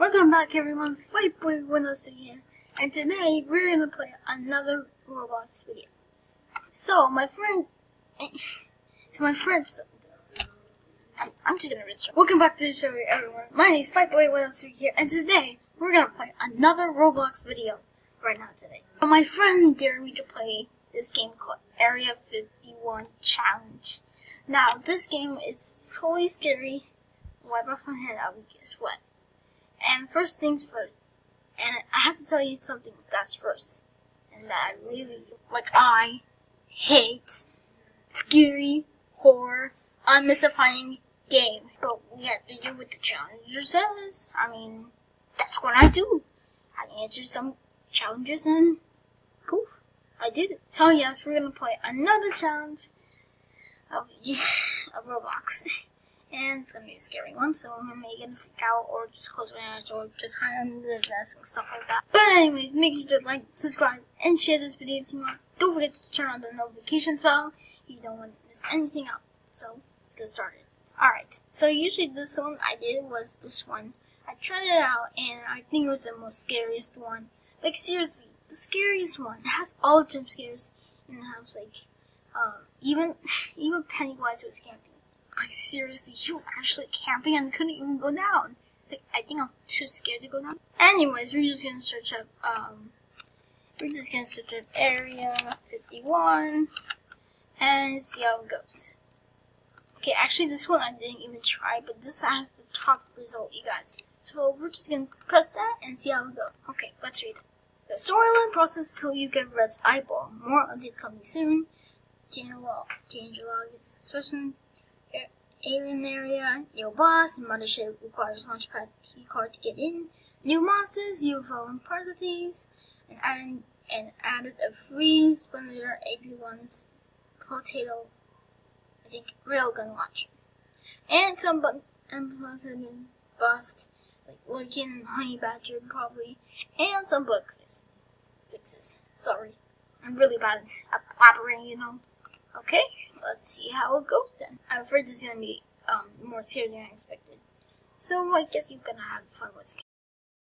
Welcome back everyone, FightBoy103 here, and today we're gonna play another Roblox video. I'm just gonna restart. Welcome back to the show everyone, my name is FightBoy103 here, and today we're gonna play another Roblox video right now today. My friend dared me to play this game called Area 51 Challenge. Now this game is totally scary. Wipe off my head, I would guess what. And first things first, and I have to tell you something that's first, and that I hate scary, horror, unmystifying game. But we have to do what the challenger says. I mean, that's what I do. I answer some challenges and poof, I did it. So yes, we're gonna play another challenge of Roblox. And it's gonna be a scary one, so I'm gonna make it freak out, or just close my eyes, or just hide under the desk and stuff like that. But anyways, make sure to like, subscribe, and share this video if you want. Don't forget to turn on the notifications bell if you don't want to miss anything out. So, let's get started. Alright, so usually this one I did was this one. I tried it out, and I think it was the most scariest one. Like, seriously, the scariest one. It has all the jump scares in the house, like, even Pennywise was camping. Like, seriously, he was actually camping and couldn't even go down. Like, I think I'm too scared to go down. Anyways, we're just gonna search up, Area 51, and see how it goes. Okay, actually, this one I didn't even try, but this has the top result, you guys. So, we're just gonna press that and see how it goes. Okay, let's read it. The storyline process until you get Red's eyeball. More updates coming soon. Changelog gets special. Alien area, new boss, mothership requires launchpad key card to get in, new monsters, UFO and parasites, and added a free Splendier AP1's potato, I think, railgun launcher. And some bugs have been buffed, like Lincoln and Honey Badger probably, and some bug fixes. Sorry, I'm really bad at blabbering, you know. Okay, let's see how it goes then. I'm afraid this is gonna be more scary than I expected. So I guess you're gonna have fun with me.